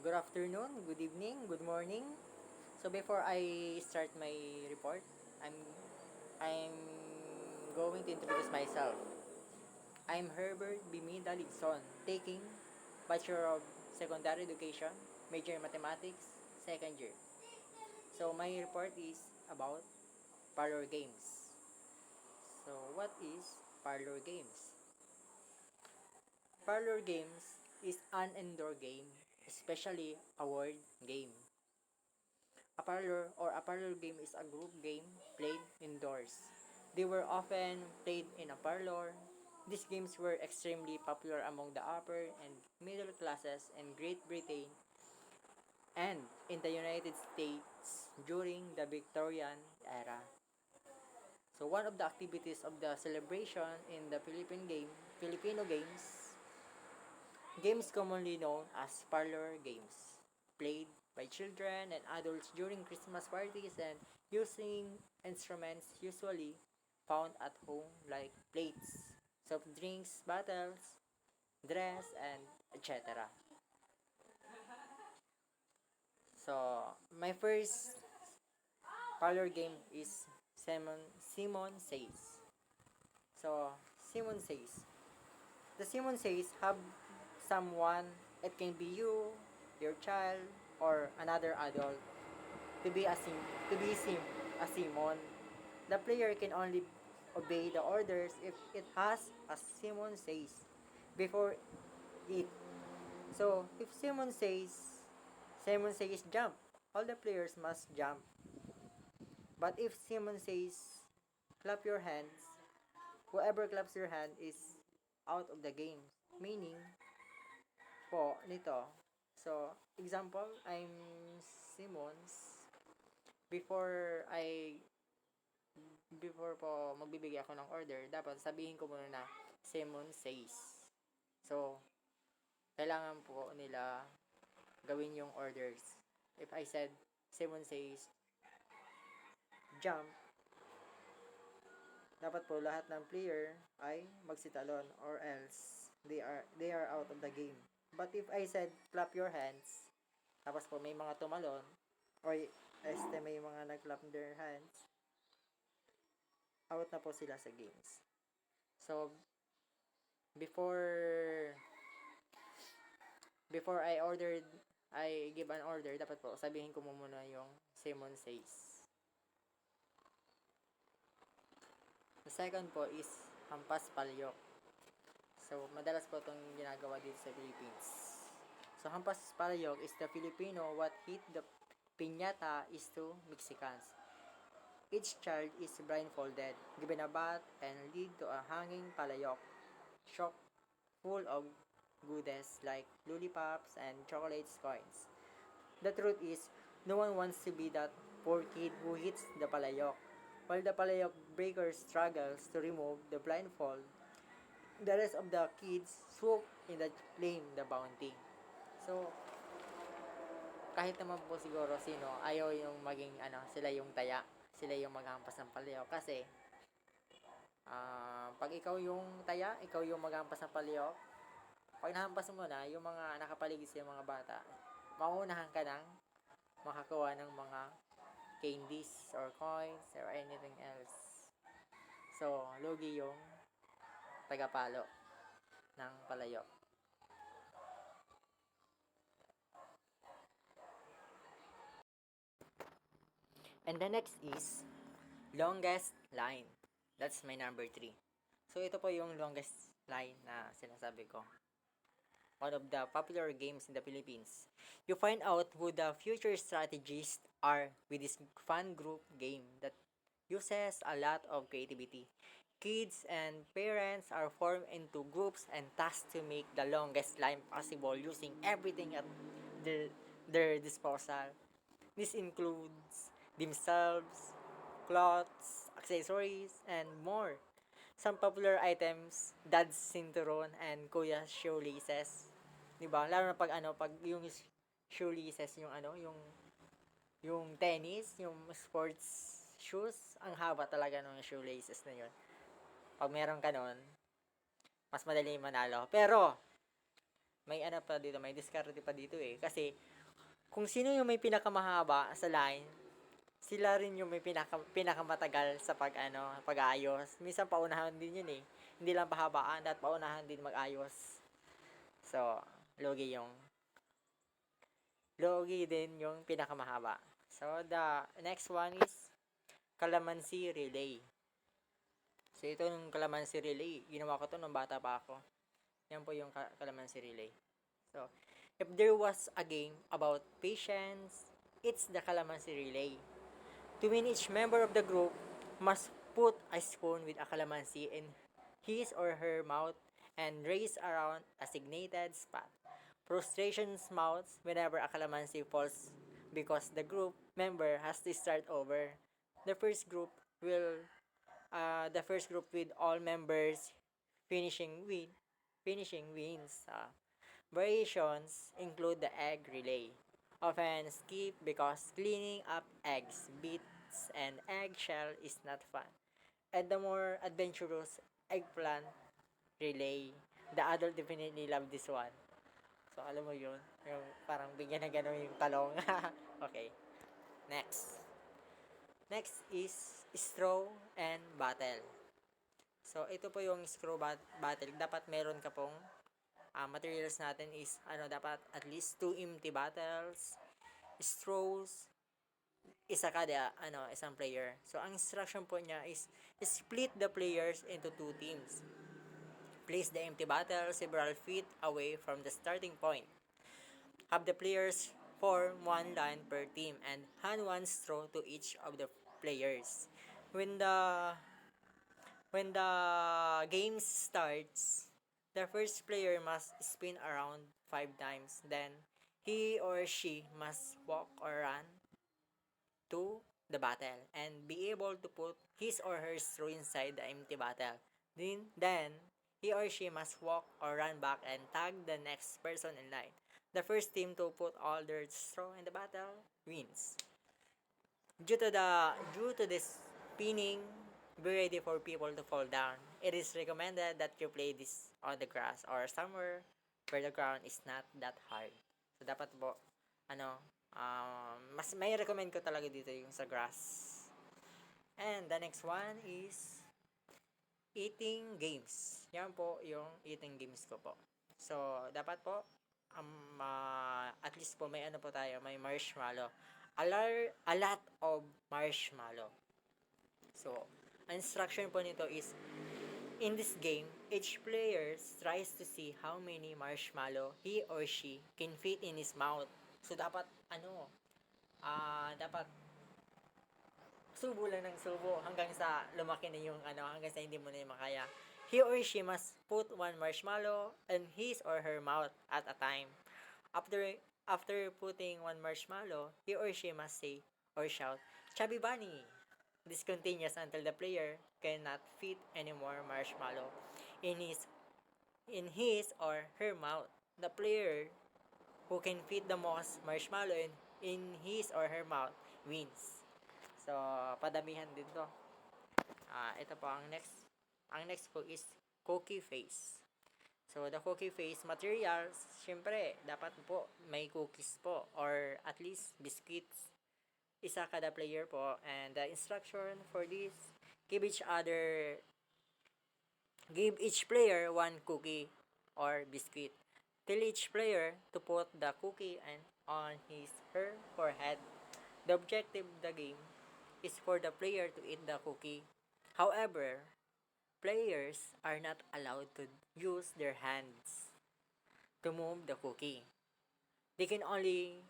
Good afternoon, good evening, good morning. So before I start my report, I'm I'm going to introduce myself. I'm Herbert Bimida Ligson, taking Bachelor of Secondary Education, major in Mathematics, second year. So my report is about Parlor Games. So what is Parlor Games? Parlor Games is an indoor game, especially a word game. A parlor game is a group game played indoors. They were often played in a parlor. These games were extremely popular among the upper and middle classes in Great Britain and in the United States during the Victorian era. So one of the activities of the celebration in the Filipino games commonly known as parlor games, played by children and adults during Christmas parties and using instruments usually found at home like plates, soft drinks, bottles, dress, and etc. So, my first parlor game is Simon Says. So, Simon Says. The Simon Says have someone, it can be you, your child, or another adult, to be a sim, to be sim, a Simon. The player can only obey the orders if it has a Simon Says before it. So, if Simon says jump, all the players must jump. But if Simon says clap your hands, whoever claps your hand is out of the game. Meaning po nito, so example, I'm Simons. Before I before po magbibigay ako ng order, dapat sabihin ko muna na Simon says. So, kailangan po nila gawin yung orders. If I said Simon says jump, dapat po lahat ng player ay magsitalon or else they are out of the game. But if I said clap your hands, tapos po may mga tumalon or may mga nag-clap their hands, out na po sila sa games. So, before before I give an order, dapat po sabihin ko muna yung Simon says. The second po is hampas palyok. So, madalas po itong ginagawa dito sa Philippines. So, hampas palyok is the Filipino what hit the piñata is to Mexicans. Each child is blindfolded, given a bat, and lead to a hanging palayok, shock full of goodies like lollipops and chocolates coins. The truth is, no one wants to be that poor kid who hits the palayok. While the palayok breaker struggles to remove the blindfold, the rest of the kids swoop in the claim the bounty. So, kahit naman po siguro sino, ayaw yung maging sila yung taya, sila yung maghampas ng palayok kasi pag ikaw yung taya, ikaw yung maghampas ng palayok, pag nahampas mo na, yung mga nakapaligid sa mga bata, mauunahan ka ng makakuha ng mga candies or coins or anything else. So, lugi yung tagapalo ng palayok. And the next is longest line. That's my number 3. So, ito po yung longest line na sinasabi ko. One of the popular games in the Philippines. You find out who the future strategists are with this fun group game that uses a lot of creativity. Kids and parents are formed into groups and tasked to make the longest line possible using everything at their disposal. This includes themselves, clothes, accessories, and more. Some popular items, Dad's Cinturon and Kuya's shoelaces. 'Di ba? Lalo na pag yung shoelaces, yung tennis, yung sports shoes, ang haba talaga ng shoelaces na 'yon. Pag meron ka nun, mas madali manalo. Pero may ano pa dito, may diskarte pa dito eh. Kasi, kung sino yung may pinakamahaba sa line, sila rin yung may pinakamatagal sa pag-aayos. Minsan paunahan din yun eh. Hindi lang pahabaan, at paunahan din mag-ayos. So, logi yung logi din yung pinakamahaba. So, the next one is Calamansi Relay. So, ito yung Calamansi Relay. Ginawa ko to nung bata pa ako. Yan po yung Calamansi Relay. So, if there was a game about patience, it's the Calamansi Relay. To win, each member of the group must put a spoon with a calamansi in his or her mouth and race around a designated spot. Frustration mounts whenever a calamansi falls because the group member has to start over. The first group will the first group with all members finishing wins. Variations include the egg relay. Often skip because cleaning up eggs, bits, and eggshell is not fun. And the more adventurous eggplant relay, the adult definitely love this one. So, alam mo yun? Yung parang bigyan na gano'n yung talong. Okay. Next. Next is straw and battle. So, ito po yung straw battle. Dapat meron ka pong materials natin is dapat at least 2 empty bottles, straws, isang player. So ang instruction po niya is split the players into 2 teams. Place the empty bottle several feet away from the starting point. Have the players form one line per team and hand one straw to each of the players. When the game starts, the first player must spin around 5 times. Then, he or she must walk or run to the bottle and be able to put his or her straw inside the empty bottle. Then, he or she must walk or run back and tag the next person in line. The first team to put all their straw in the bottle wins. Due to this spinning, be ready for people to fall down. It is recommended that you play this on the grass or somewhere where the ground is not that hard. So, dapat po, mas may recommend ko talaga dito yung sa grass. And the next one is eating games. Yan po yung eating games ko po. So, dapat po, at least po may po tayo, may marshmallow. A lot of marshmallow. So, ang instruction po nito is, in this game, each player tries to see how many marshmallow he or she can fit in his mouth. So, dapat, dapat subo lang ng subo hanggang sa lumaki na yung hanggang sa hindi mo na yung makaya. He or she must put one marshmallow in his or her mouth at a time. After putting one marshmallow, he or she must say or shout, "Chubby Bunny!" This continues until the player cannot fit any more marshmallow in his or her mouth. The player who can fit the most marshmallow in his or her mouth wins. So, padamihan din to. Ito po ang next. Ang next po is cookie face. So, the cookie face materials, syempre, dapat po may cookies po or at least biscuits. Isa kada player po. And the instruction for this, give each player one cookie or biscuit. Tell each player to put the cookie on his her forehead. The objective of the game is for the player to eat the cookie. However, players are not allowed to use their hands to move the cookie. They can only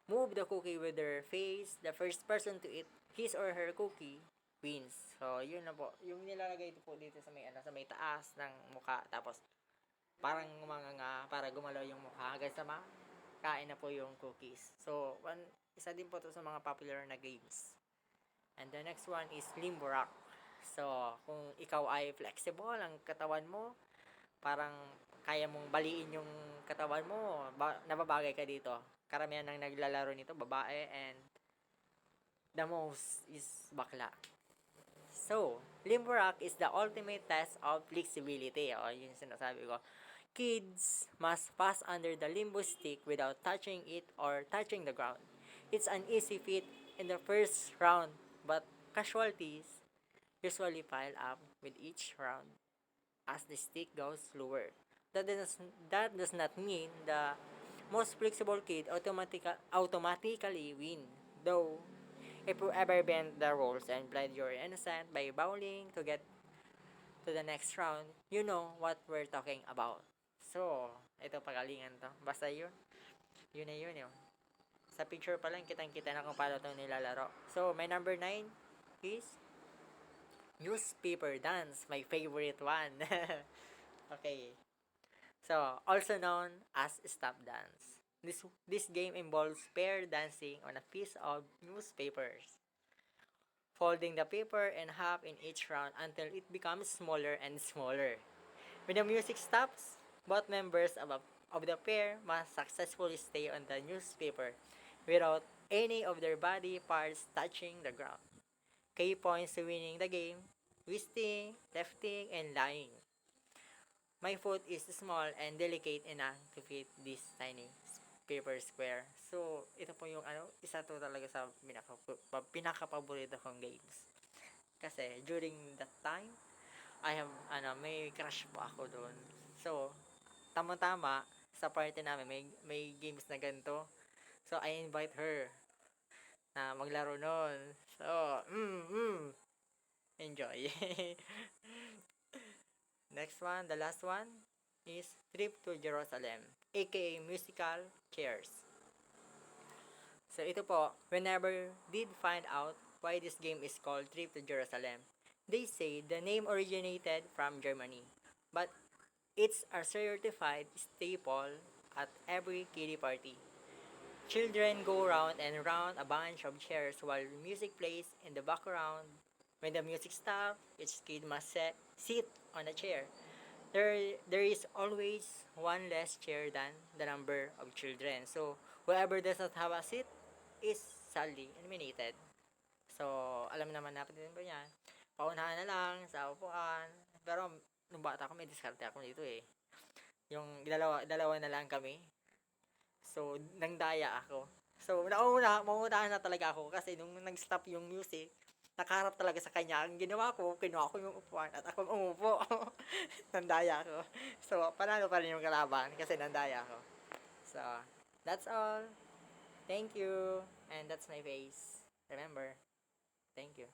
move the cookie with their face. The first person to eat his or her cookie wins. So, yun na po. Yung nilalagay po dito sa may taas ng mukha. Tapos, parang para gumalaw yung mukha hanggang sa kain na po yung cookies. So, isa din po to sa mga popular na games. And the next one is limbo rock. So, kung ikaw ay flexible ang katawan mo, parang kaya mong baliin yung katawan mo, nababagay ka dito. Karamihan ng naglalaro nito, babae, and the most is bakla. So, limbo rock is the ultimate test of flexibility. Yun yung sinasabi ko. Kids must pass under the limbo stick without touching it or touching the ground. It's an easy feat in the first round, but casualties usually pile up with each round as the stick goes lower. That does not mean the most flexible kid automatically win. Though, if you ever bend the rules and played your innocent by bowling to get to the next round, you know what we're talking about. So, ito pagalingan to. Basta yun. Yun na yun yun. Sa picture pa lang, kitang-kita na kung paano ito nilalaro. So, my number 9 is newspaper dance. My favorite one. Okay. So, also known as stop dance. This game involves pair dancing on a piece of newspapers, folding the paper in half in each round until it becomes smaller and smaller. When the music stops, both members of the pair must successfully stay on the newspaper without any of their body parts touching the ground. Key points to winning the game: twisting, lefting, and lying. My foot is small and delicate enough to fit this tiny paper square. So, ito po yung isa to talaga sa pinaka-paborito kong games. Kasi during that time, I have may crush po ako doon. So, tama-tama sa party namin may games na ganito. So, I invite her na maglaro noon. So, enjoy. Next one, the last one is Trip to Jerusalem, aka musical chairs. So ito po, whenever did find out why this game is called Trip to Jerusalem, they say the name originated from Germany, but it's a certified staple at every kiddie party. Children go round and round a bunch of chairs while music plays in the background. When the music stops, each kid must sit on a chair. There is always one less chair than the number of children. So, whoever does not have a seat is sadly eliminated. So, alam naman natin din ba yan? Paunahan na lang sa upuan. Pero, nung bata ako, may diskarte ako dito eh. Yung dalawa na lang kami. So, nangdaya ako. So, maunahan na talaga ako kasi nung nag-stop yung music, nakaharap talaga sa kanya. Ang ginawa ko, kinuha ko yung upuan at ako umupo. Nandaya ako. So, panalo pa rin yung kalaban kasi nandaya ako. So, that's all. Thank you. And that's my face. Remember. Thank you.